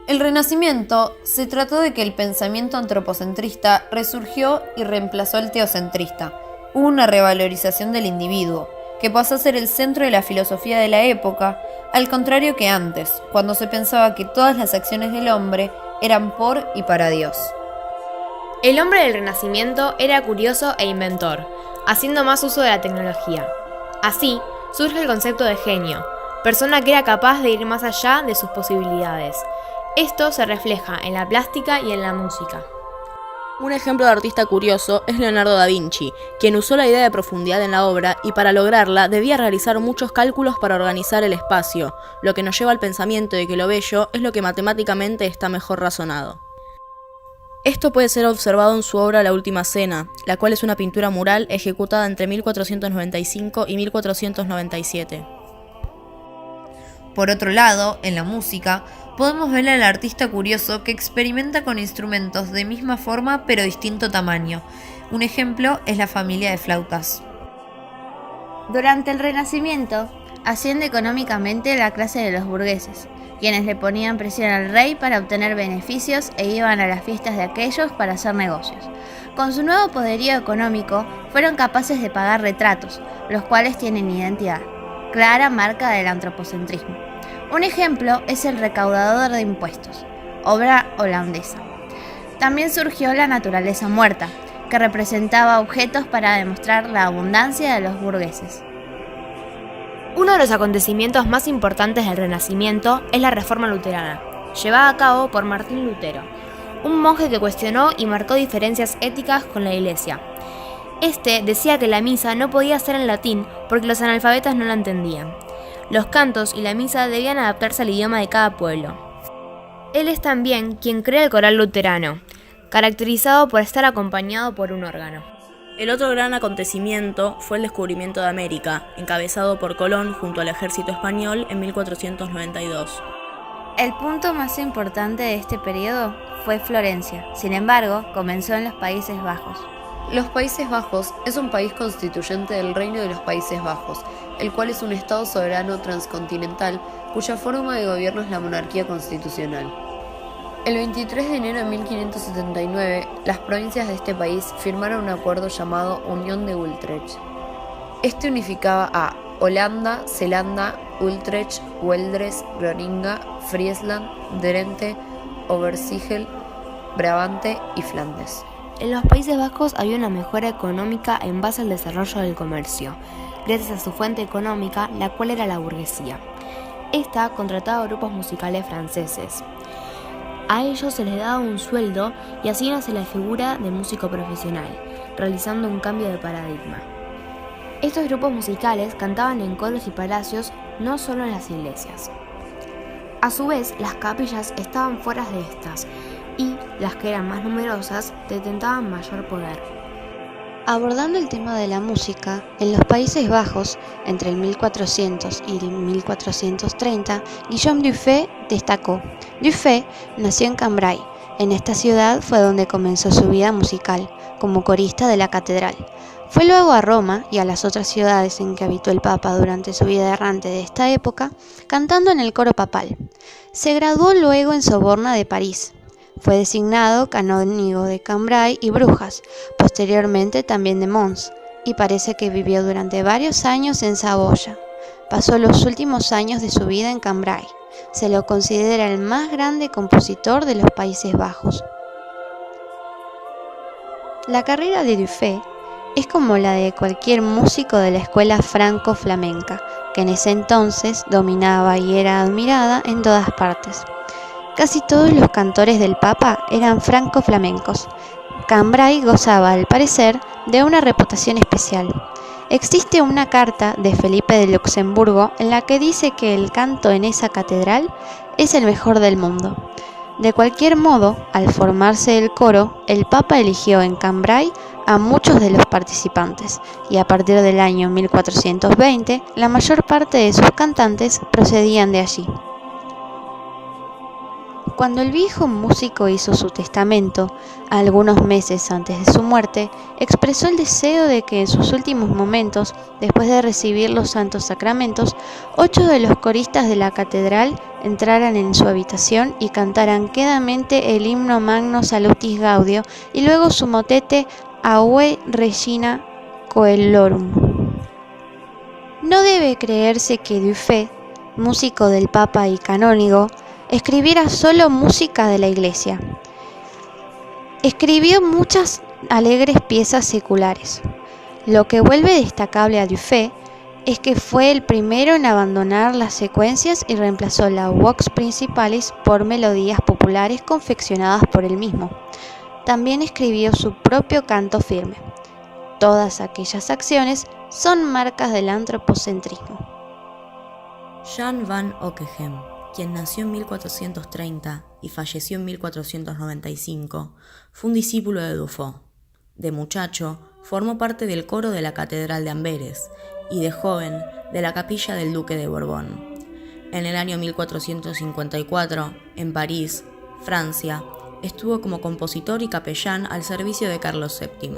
El Renacimiento se trató de que el pensamiento antropocentrista resurgió y reemplazó al teocentrista. Hubo una revalorización del individuo, que pasó a ser el centro de la filosofía de la época, al contrario que antes, cuando se pensaba que todas las acciones del hombre eran por y para Dios. El hombre del Renacimiento era curioso e inventor, haciendo más uso de la tecnología. Así, surge el concepto de genio, persona que era capaz de ir más allá de sus posibilidades. Esto se refleja en la plástica y en la música. Un ejemplo de artista curioso es Leonardo da Vinci, quien usó la idea de profundidad en la obra y para lograrla debía realizar muchos cálculos para organizar el espacio, lo que nos lleva al pensamiento de que lo bello es lo que matemáticamente está mejor razonado. Esto puede ser observado en su obra La Última Cena, la cual es una pintura mural ejecutada entre 1495 y 1497. Por otro lado, en la música, podemos ver al artista curioso que experimenta con instrumentos de misma forma pero distinto tamaño. Un ejemplo es la familia de flautas. Durante el Renacimiento, asciende económicamente la clase de los burgueses, quienes le ponían presión al rey para obtener beneficios e iban a las fiestas de aquellos para hacer negocios. Con su nuevo poderío económico, fueron capaces de pagar retratos, los cuales tienen identidad, clara marca del antropocentrismo. Un ejemplo es El recaudador de impuestos, obra holandesa. También surgió La naturaleza muerta, que representaba objetos para demostrar la abundancia de los burgueses. Uno de los acontecimientos más importantes del Renacimiento es la Reforma Luterana, llevada a cabo por Martín Lutero, un monje que cuestionó y marcó diferencias éticas con la Iglesia. Este decía que la misa no podía ser en latín porque los analfabetas no la entendían. Los cantos y la misa debían adaptarse al idioma de cada pueblo. Él es también quien crea el coral luterano, caracterizado por estar acompañado por un órgano. El otro gran acontecimiento fue el descubrimiento de América, encabezado por Colón junto al ejército español en 1492. El punto más importante de este periodo fue Florencia, sin embargo, comenzó en los Países Bajos. Los Países Bajos es un país constituyente del Reino de los Países Bajos, el cual es un estado soberano transcontinental cuya forma de gobierno es la monarquía constitucional. El 23 de enero de 1579, las provincias de este país firmaron un acuerdo llamado Unión de Utrecht. Este unificaba a Holanda, Zelanda, Utrecht, Weldres, Groninga, Friesland, Drente, Overijssel, Brabante y Flandes. En los Países Bajos había una mejora económica en base al desarrollo del comercio, gracias a su fuente económica, la cual era la burguesía. Esta contrataba grupos musicales franceses. A ellos se les daba un sueldo y así nace la figura de músico profesional, realizando un cambio de paradigma. Estos grupos musicales cantaban en coros y palacios, no solo en las iglesias. A su vez, las capillas estaban fuera de estas, y las que eran más numerosas detentaban mayor poder. Abordando el tema de la música, en los Países Bajos, entre el 1400 y el 1430, Guillaume Dufay destacó. Dufay nació en Cambrai. En esta ciudad fue donde comenzó su vida musical, como corista de la catedral. Fue luego a Roma y a las otras ciudades en que habitó el Papa durante su vida errante de esta época, cantando en el coro papal. Se graduó luego en Sorbona de París. Fue designado canónigo de Cambrai y Brujas, posteriormente también de Mons, y parece que vivió durante varios años en Saboya. Pasó los últimos años de su vida en Cambrai. Se lo considera el más grande compositor de los Países Bajos. La carrera de Dufay es como la de cualquier músico de la escuela franco-flamenca, que en ese entonces dominaba y era admirada en todas partes. Casi todos los cantores del Papa eran franco-flamencos. Cambrai gozaba, al parecer, de una reputación especial. Existe una carta de Felipe de Luxemburgo en la que dice que el canto en esa catedral es el mejor del mundo. De cualquier modo, al formarse el coro, el Papa eligió en Cambrai a muchos de los participantes, y a partir del año 1420, la mayor parte de sus cantantes procedían de allí. Cuando el viejo músico hizo su testamento, algunos meses antes de su muerte, expresó el deseo de que en sus últimos momentos, después de recibir los santos sacramentos, 8 de los coristas de la catedral entraran en su habitación y cantaran quedamente el himno Magno Salutis Gaudio y luego su motete Aue Regina Coelorum. No debe creerse que Dufay, músico del Papa y canónigo, escribiera solo música de la Iglesia. Escribió muchas alegres piezas seculares. Lo que vuelve destacable a Dufay es que fue el primero en abandonar las secuencias y reemplazó la vox principalis por melodías populares confeccionadas por él mismo. También escribió su propio canto firme. Todas aquellas acciones son marcas del antropocentrismo. Jan van Ockeghem, quien nació en 1430 y falleció en 1495, fue un discípulo de Dufay. De muchacho, formó parte del coro de la Catedral de Amberes y de joven de la capilla del Duque de Borbón. En el año 1454, en París, Francia, estuvo como compositor y capellán al servicio de Carlos VII.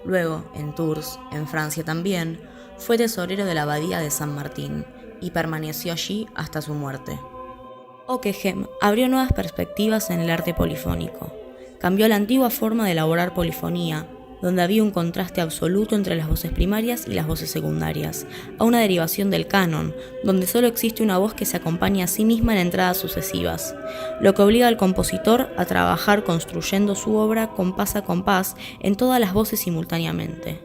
Luego, en Tours, en Francia también, fue tesorero de la abadía de San Martín y permaneció allí hasta su muerte. Ockeghem abrió nuevas perspectivas en el arte polifónico. Cambió la antigua forma de elaborar polifonía, donde había un contraste absoluto entre las voces primarias y las voces secundarias, a una derivación del canon, donde solo existe una voz que se acompaña a sí misma en entradas sucesivas, lo que obliga al compositor a trabajar construyendo su obra compás a compás en todas las voces simultáneamente,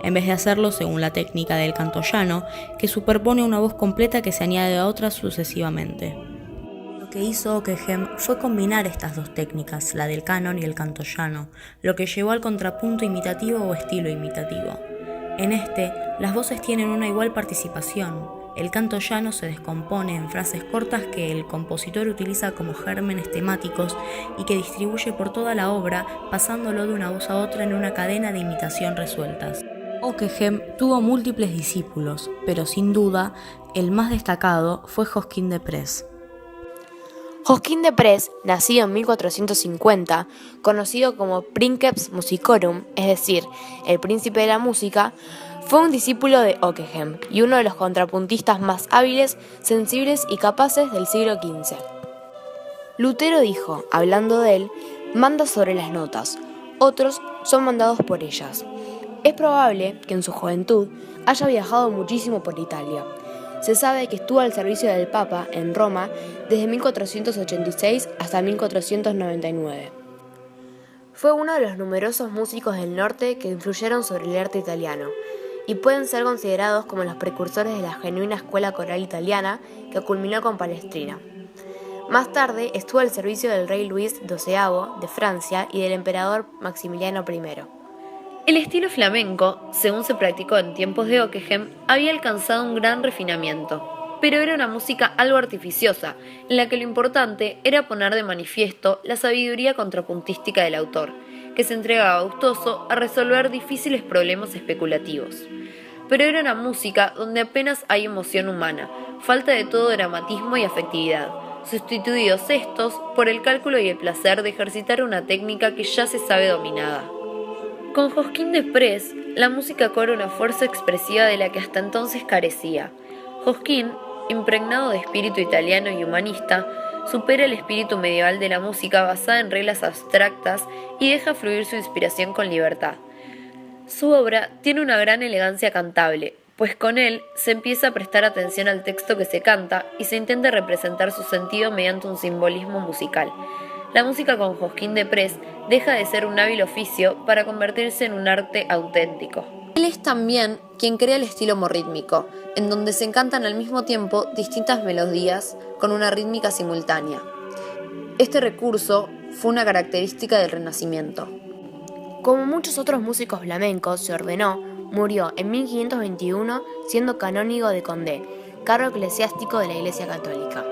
en vez de hacerlo según la técnica del canto llano, que superpone una voz completa que se añade a otras sucesivamente. Lo que hizo Ockeghem fue combinar estas dos técnicas, la del canon y el canto llano, lo que llevó al contrapunto imitativo o estilo imitativo. En este, las voces tienen una igual participación. El canto llano se descompone en frases cortas que el compositor utiliza como gérmenes temáticos y que distribuye por toda la obra, pasándolo de una voz a otra en una cadena de imitación resueltas. Ockeghem tuvo múltiples discípulos, pero sin duda, el más destacado fue Josquin des Prez. Josquin des Prez, nacido en 1450, conocido como Princeps Musicorum, es decir, el príncipe de la música, fue un discípulo de Ockeghem y uno de los contrapuntistas más hábiles, sensibles y capaces del siglo XV. Lutero dijo, hablando de él, manda sobre las notas, otros son mandados por ellas. Es probable que en su juventud haya viajado muchísimo por Italia. Se sabe que estuvo al servicio del Papa en Roma desde 1486 hasta 1499. Fue uno de los numerosos músicos del norte que influyeron sobre el arte italiano y pueden ser considerados como los precursores de la genuina escuela coral italiana que culminó con Palestrina. Más tarde estuvo al servicio del rey Luis XII de Francia y del emperador Maximiliano I. El estilo flamenco, según se practicó en tiempos de Ockeghem, había alcanzado un gran refinamiento, pero era una música algo artificiosa, en la que lo importante era poner de manifiesto la sabiduría contrapuntística del autor, que se entregaba gustoso a resolver difíciles problemas especulativos. Pero era una música donde apenas hay emoción humana, falta de todo dramatismo y afectividad, sustituidos estos por el cálculo y el placer de ejercitar una técnica que ya se sabe dominada. Con Josquin des Prez, la música cobra una fuerza expresiva de la que hasta entonces carecía. Josquin, impregnado de espíritu italiano y humanista, supera el espíritu medieval de la música basada en reglas abstractas y deja fluir su inspiración con libertad. Su obra tiene una gran elegancia cantable, pues con él se empieza a prestar atención al texto que se canta y se intenta representar su sentido mediante un simbolismo musical. La música con Josquin des Prez deja de ser un hábil oficio para convertirse en un arte auténtico. Él es también quien crea el estilo homorítmico, en donde se cantan al mismo tiempo distintas melodías con una rítmica simultánea. Este recurso fue una característica del Renacimiento. Como muchos otros músicos flamencos, se ordenó, murió en 1521 siendo canónigo de Condé, cargo eclesiástico de la Iglesia Católica.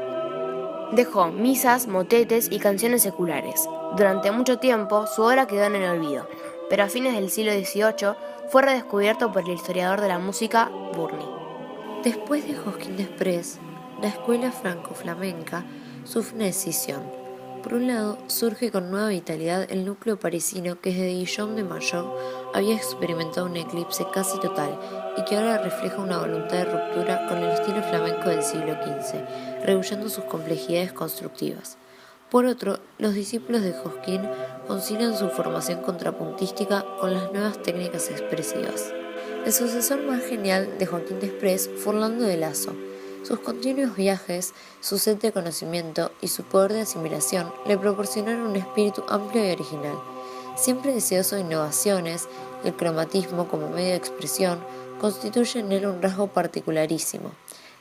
Dejó misas, motetes y canciones seculares. Durante mucho tiempo su obra quedó en el olvido, pero a fines del siglo XVIII fue redescubierto por el historiador de la música Burni. Después de Josquin des Prez, la escuela franco-flamenca sufre una escisión, Por un lado, surge con nueva vitalidad el núcleo parisino que desde Guillaume de Maillot había experimentado un eclipse casi total y que ahora refleja una voluntad de ruptura con el estilo flamenco del siglo XV, rehuyendo sus complejidades constructivas. Por otro, los discípulos de Josquin concilian su formación contrapuntística con las nuevas técnicas expresivas. El sucesor más genial de Joaquín Desprez fue Orlando de Lasso. Sus continuos viajes, su sed de conocimiento y su poder de asimilación le proporcionaron un espíritu amplio y original. Siempre deseoso de innovaciones, el cromatismo como medio de expresión constituye en él un rasgo particularísimo.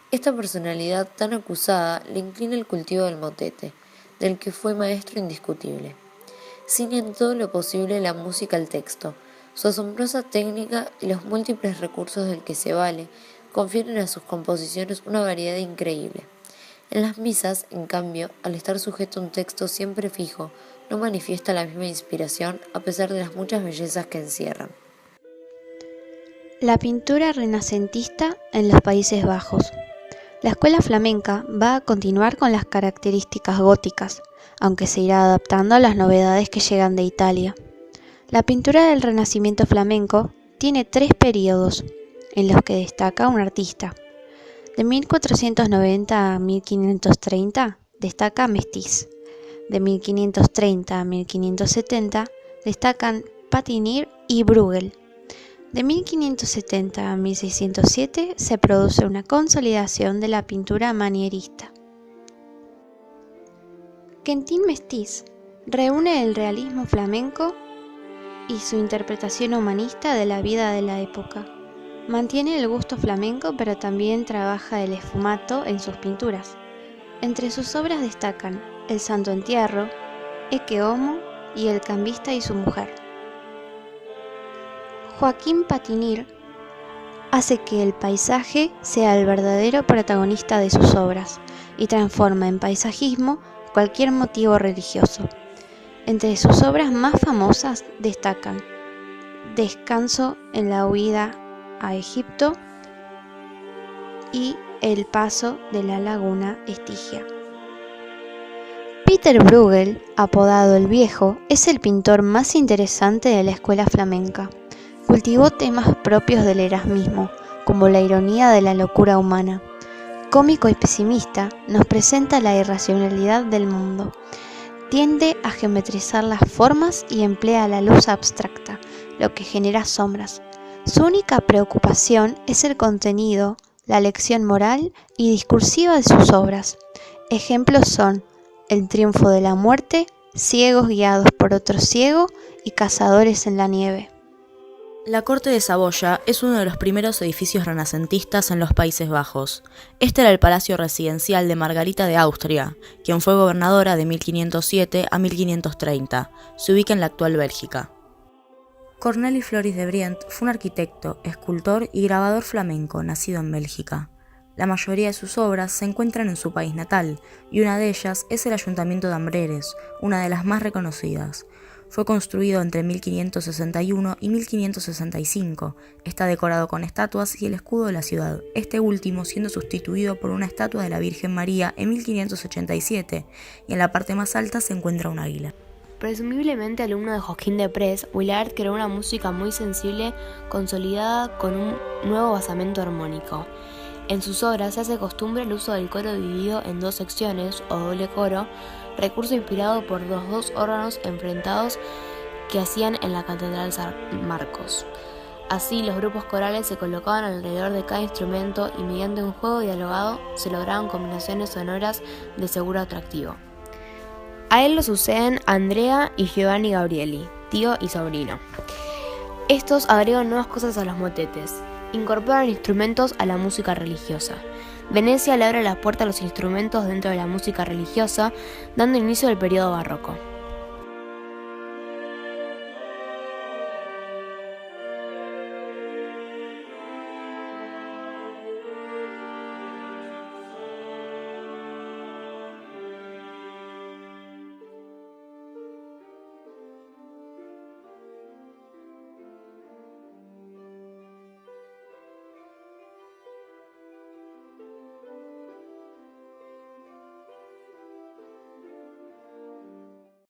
Esta personalidad tan acusada le inclina el cultivo del motete, del que fue maestro indiscutible. Ciñe en todo lo posible la música al texto. Su asombrosa técnica y los múltiples recursos del que se vale confieren a sus composiciones una variedad increíble. En las misas, en cambio, al estar sujeto a un texto siempre fijo, no manifiesta la misma inspiración a pesar de las muchas bellezas que encierran. La pintura renacentista en los Países Bajos. La escuela flamenca va a continuar con las características góticas, aunque se irá adaptando a las novedades que llegan de Italia. La pintura del Renacimiento flamenco tiene 3 períodos en los que destaca un artista. De 1490 a 1530 destaca Mestiz. De 1530 a 1570 destacan Patinir y Bruegel. De 1570 a 1607 se produce una consolidación de la pintura manierista. Quentin Mestiz reúne el realismo flamenco y su interpretación humanista de la vida de la época. Mantiene el gusto flamenco, pero también trabaja el esfumato en sus pinturas. Entre sus obras destacan El Santo Entierro, Ecce Homo y El Cambista y su mujer. Joaquín Patinir hace que el paisaje sea el verdadero protagonista de sus obras y transforma en paisajismo cualquier motivo religioso. Entre sus obras más famosas destacan Descanso en la huida a Egipto y El paso de la laguna Estigia. Peter Bruegel, apodado el Viejo, es el pintor más interesante de la escuela flamenca. Cultivó temas propios del erasmismo, como la ironía de la locura humana. Cómico y pesimista, nos presenta la irracionalidad del mundo. Tiende a geometrizar las formas y emplea la luz abstracta, lo que genera sombras. Su única preocupación es el contenido, la lección moral y discursiva de sus obras. Ejemplos son El triunfo de la muerte, Ciegos guiados por otro ciego y Cazadores en la nieve. La Corte de Saboya es uno de los primeros edificios renacentistas en los Países Bajos. Este era el palacio residencial de Margarita de Austria, quien fue gobernadora de 1507 a 1530. Se ubica en la actual Bélgica. Cornelis Floris de Briant fue un arquitecto, escultor y grabador flamenco nacido en Bélgica. La mayoría de sus obras se encuentran en su país natal, y una de ellas es el Ayuntamiento de Amberes, una de las más reconocidas. Fue construido entre 1561 y 1565. Está decorado con estatuas y el escudo de la ciudad, este último siendo sustituido por una estatua de la Virgen María en 1587, y en la parte más alta se encuentra un águila. Presumiblemente alumno de Joaquín Desprez, Vuillard creó una música muy sensible, consolidada con un nuevo basamento armónico. En sus obras se hace costumbre el uso del coro dividido en 2 secciones o doble coro, recurso inspirado por los 2 órganos enfrentados que hacían en la Catedral San Marcos. Así, los grupos corales se colocaban alrededor de cada instrumento y mediante un juego dialogado se lograban combinaciones sonoras de seguro atractivo. A él lo suceden Andrea y Giovanni Gabrieli, tío y sobrino. Estos agregan nuevas cosas a los motetes, incorporan instrumentos a la música religiosa. Venecia le abre las puertas a los instrumentos dentro de la música religiosa, dando inicio al periodo barroco.